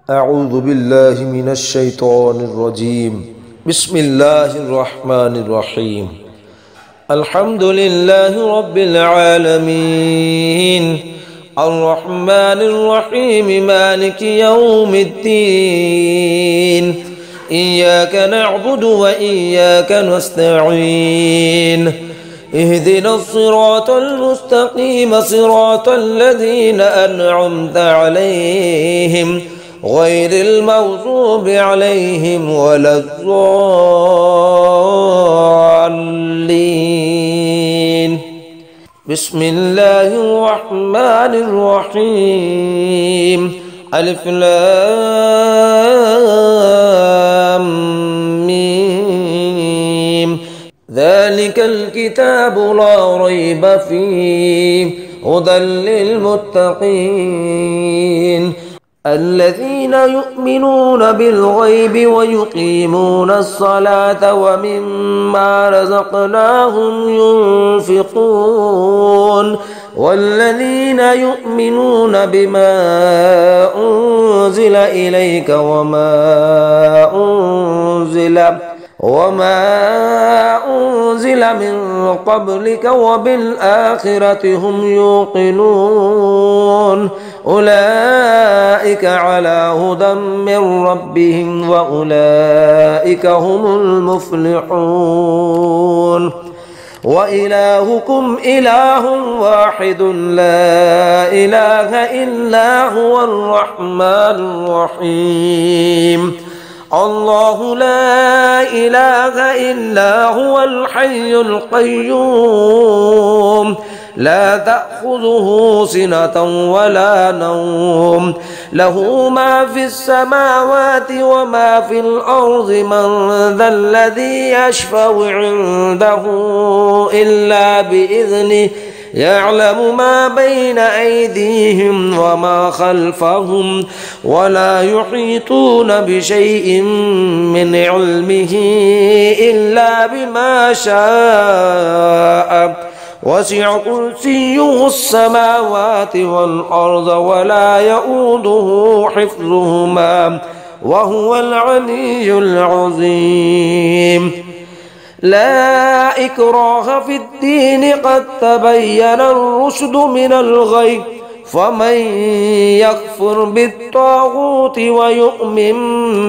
أعوذ بالله من الشيطان الرجيم. بسم الله الرحمن الرحيم. الحمد لله رب العالمين الرحمن الرحيم مالك يوم الدين. إياك نعبد وإياك نستعين. اهدنا الصراط المستقيم صراط الذين أنعمت عليهم غير المغضوب عليهم ولا الضالين. بسم الله الرحمن الرحيم. ألف لام ميم. ذلك الكتاب لا ريب فيه هدى للمتقين الذين يؤمنون بالغيب ويقيمون الصلاة ومما رزقناهم ينفقون والذين يؤمنون بما أنزل إليك وما أنزل من قبلك وبالآخرة هم يوقنون أولئك على هدى من ربهم وأولئك هم المفلحون. وإلهكم إله واحد لا إله إلا هو الرحمن الرحيم. الله لا إله إلا هو الحي القيوم لا تأخذه سنة ولا نوم له ما في السماوات وما في الأرض من ذا الذي يشفع عنده إلا بإذنه يعلم ما بين أيديهم وما خلفهم ولا يحيطون بشيء من علمه إلا بما شاء وسع كرسيه السماوات والأرض ولا يؤوده حفظهما وهو العلي العظيم. لا إكراه في الدين قد تبين الرشد من الغي فمن يكفر بالطاغوت ويؤمن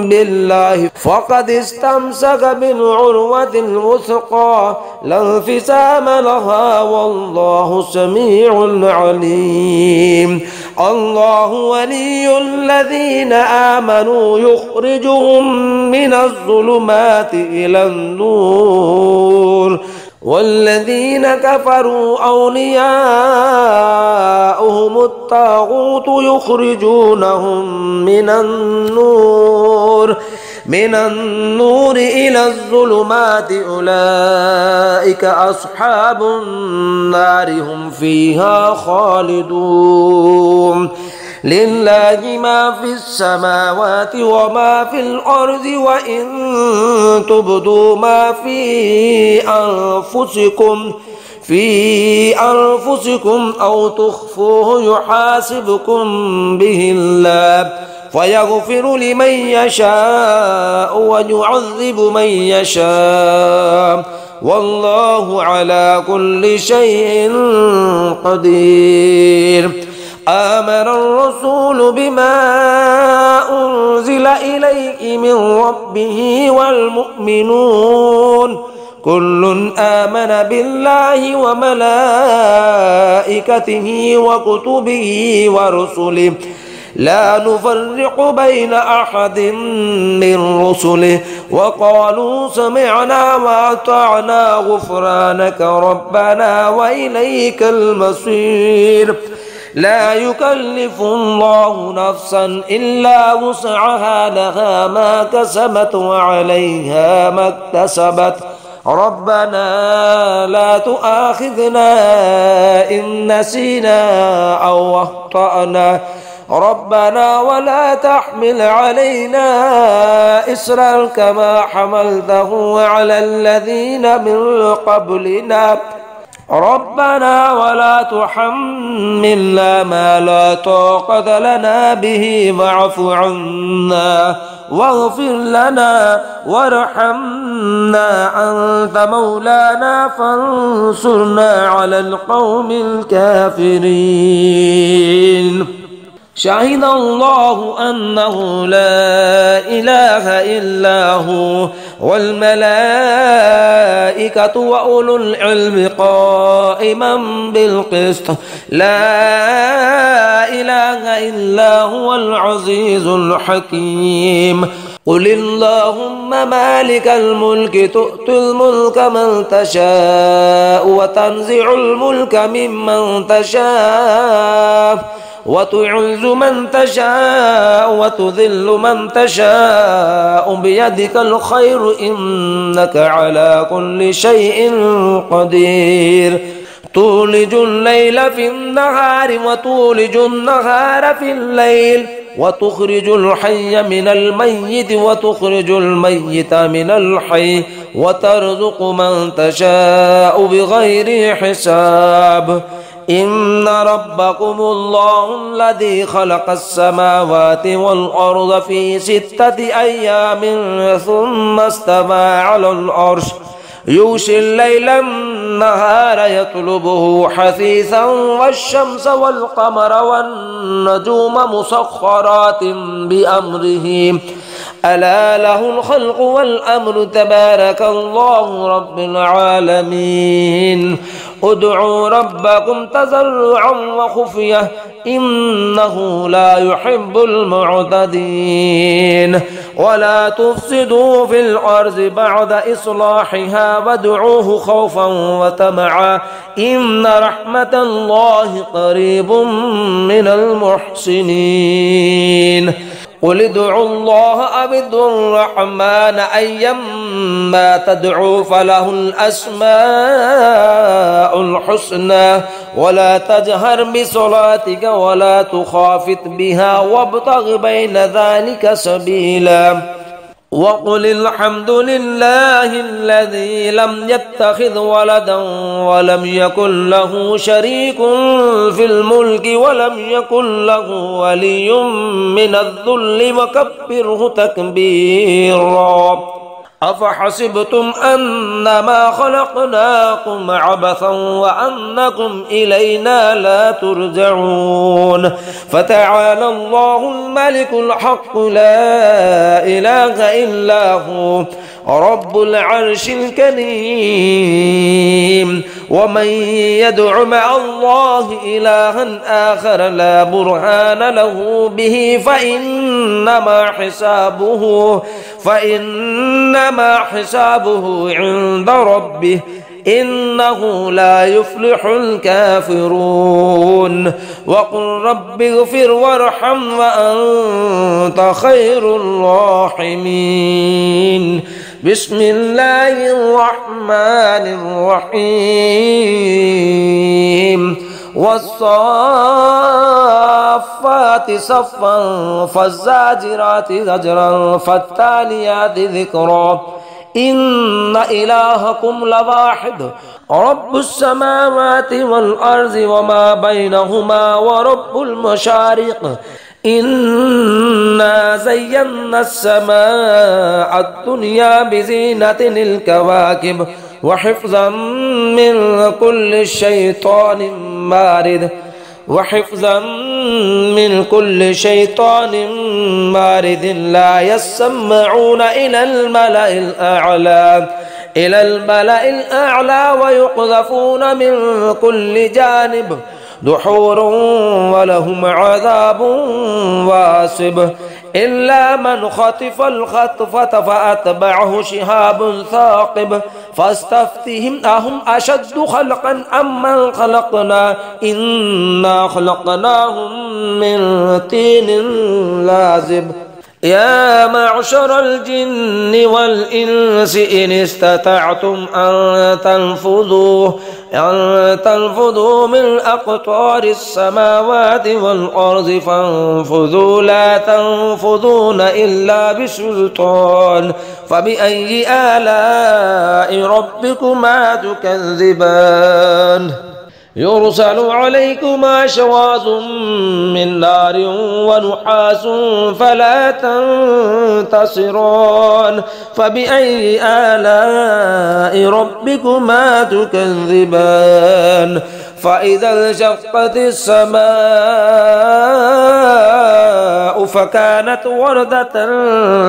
بالله فقد استمسك بالعروة الوثقى لا انفصام لها والله سميع عليم. الله ولي الذين آمنوا يخرجهم من الظلمات إلى النور والذين كفروا أولياؤهم الطاغوت يخرجونهم من النور إلى الظلمات أولئك أصحاب النار هم فيها خالدون. لله ما في السماوات وما في الأرض وإن تبدوا ما في أنفسكم أو تخفوه يحاسبكم به الله فيغفر لمن يشاء ويعذب من يشاء والله على كل شيء قدير. آمن الرسول بما أنزل إليه من ربه والمؤمنون كل آمن بالله وملائكته وكتبه ورسله لا نفرق بين أحد من رسله وقالوا سمعنا وأطعنا غفرانك ربنا وإليك المصير. لا يكلف الله نفسا إلا وسعها لها ما كسبت وعليها ما اكتسبت ربنا لا تؤاخذنا إن نسينا أو أخطأنا ربنا ولا تحمل علينا إصرا كما حملته على الذين من قبلنا ربنا ولا تحملنا ما لا طاقة لنا به واعف عنا واغفر لنا وارحمنا أنت مولانا فانصرنا على القوم الكافرين. شهد الله أنه لا إله إلا هو والملائكة وأولو العلم قائما بالقسط لا إله إلا هو العزيز الحكيم. قل اللهم مالك الملك تؤتي الملك من تشاء وتنزع الملك ممن تشاء وتعز من تشاء وتذل من تشاء بيدك الخير إنك على كل شيء قدير. تولج الليل في النهار وتولج النهار في الليل وتخرج الحي من الميت وتخرج الميت من الحي وترزق من تشاء بغير حساب. إن ربكم الله الذي خلق السماوات والأرض في 6 أيام ثم استوى على العرش يغشي الليل النهار يطلبه حثيثا والشمس والقمر والنجوم مسخرات بأمره ألا له الخلق والأمر تبارك الله رب العالمين. ادعوا ربكم تضرعا وخفية إنه لا يحب المعتدين. ولا تفسدوا في الأرض بعد إصلاحها وادعوه خوفا وطمعا إن رحمة الله قريب من المحسنين. قل ادعوا الله أو ادعوا الرحمن أيما تدعوا فله الأسماء الحسنى ولا تجهر بصلاتك ولا تخافت بها وابتغ بين ذلك سبيلا. وقل الحمد لله الذي لم يتخذ ولدا ولم يكن له شريك في الملك ولم يكن له ولي من الذل وكبره تكبيرا. أفحسبتم أنما خلقناكم عبثا وأنكم إلينا لا ترجعون. فتعالى الله الملك الحق لا إله إلا هو رب العرش الكريم. ومن يدع مع الله إلها آخر لا برهان له به فإنما حسابه عند ربه إنه لا يفلح الكافرون. وقل رب اغفر وارحم وأنت خير الراحمين. بسم الله الرحمن الرحيم. والصافات صفا فالزاجرات زجرا فالتاليات ذكرا. إن إلهكم لواحد رب السماوات والأرض وما بينهما ورب المشارق. إنا زينا السماء الدنيا بزينة الكواكب وحفظا من كل شيطان مارد لا يسمعون إلى الملأ الأعلى ويقذفون من كل جانب دحور ولهم عذاب واصب. إلا من خطف الخطفة فأتبعه شهاب ثاقب. فاستفتهم أهم أشد خلقا أم من خلقنا إنا خلقناهم من طين لازب. يا معشر الجن والإنس إن استطعتم أن تنفذوا من أقطار السماوات والأرض فانفذوا لا تنفذون إلا بسلطان. فبأي آلاء ربكما تكذبان يرسل عليكما شواظ من نار ونحاس فلا تنتصران فبأي آلاء ربكما تكذبان فإذا انشقت السماء فكانت وردة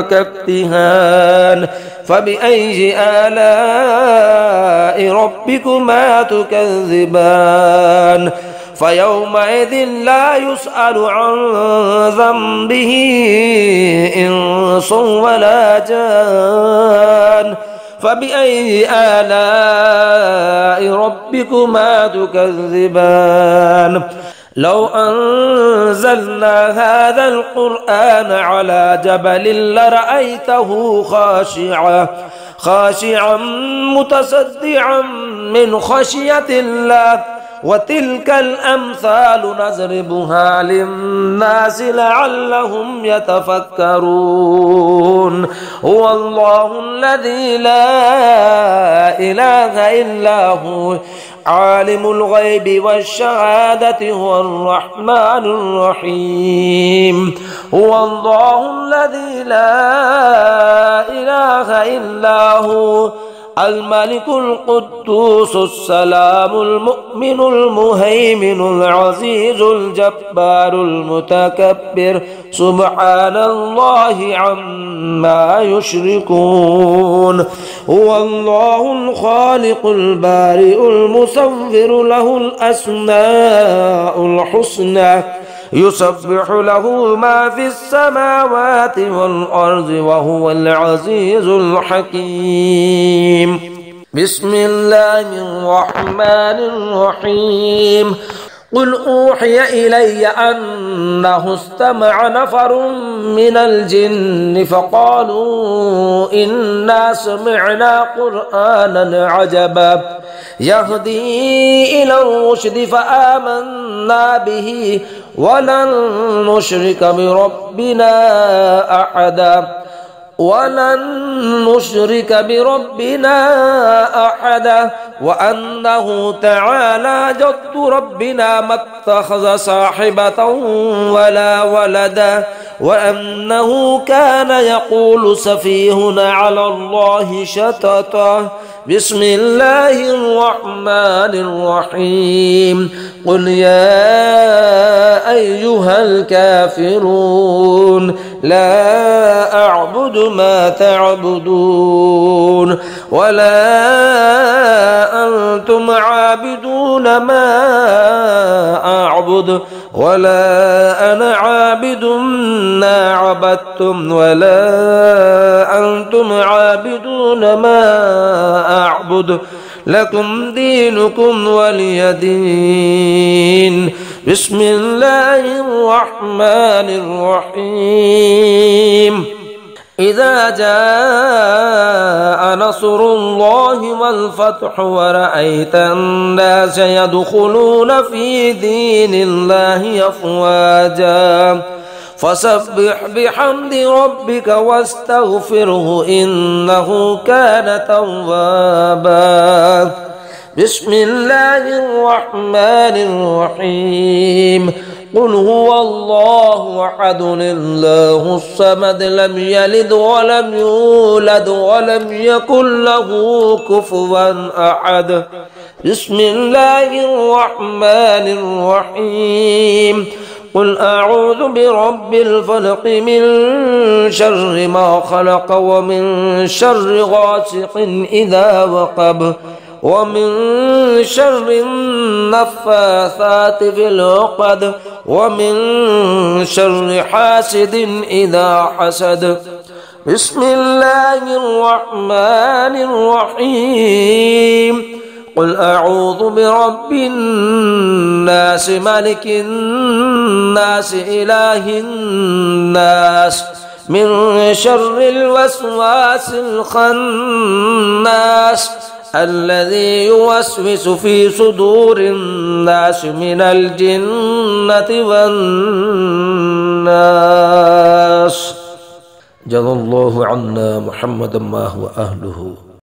كالدهان فبأي آلاء ربكما تكذبان فيومئذ لا يسأل عن ذنبه إنس ولا جان فبأي آلاء ربكما تكذبان لو أنزلنا هذا القرآن على جبل لرأيته خاشعا متصدعا من خشية الله وتلك الأمثال نضربها للناس لعلهم يتفكرون هو الله الذي لا إله إلا هو عالم الغيب والشهادة هو الرحمن الرحيم هو الله الذي لا إله إلا هو الملك القدوس السلام المؤمن المهيمن العزيز الجبار المتكبر سبحان الله عما يشركون هو الله الخالق البارئ المصور له الأسماء الحسنى يسبح له ما في السماوات والأرض وهو العزيز الحكيم بسم الله الرحمن الرحيم قل أوحي إلي أنه استمع نفر من الجن فقالوا إنا سمعنا قرآنا عجبا يهدي إلى الرشد فآمنا به ولن نشرك بربنا أحدا وأنه تعالى جد ربنا ما اتخذ صاحبة ولا ولدا وأنه كان يقول سفيهنا على الله شططا بسم الله الرحمن الرحيم قل يا أيها الكافرون لا أعبد ما تعبدون ولا أنتم عابدون ما أعبد ولا أنا عابد ما عبدتم ولا أنتم عابدون ما أعبد لكم دينكم ولي دين بسم الله الرحمن الرحيم إذا جاء نصر الله والفتح ورأيت الناس يدخلون في دين الله أفواجا فسبح بحمد ربك واستغفره إنه كان توابا بسم الله الرحمن الرحيم قل هو الله أحد الله الصمد لم يلد ولم يولد ولم يكن له كفوا أحد بسم الله الرحمن الرحيم قل أعوذ برب الفلق من شر ما خلق ومن شر غاسق إذا وقب ومن شر النفاثات في العقد ومن شر حاسد إذا حسد بسم الله الرحمن الرحيم قل أعوذ برب الناس ملك الناس إله الناس من شر الوسواس الخناس الذي يوسوس في صدور الناس من الجنة والناس جزا الله عنا محمدا ما هو أهله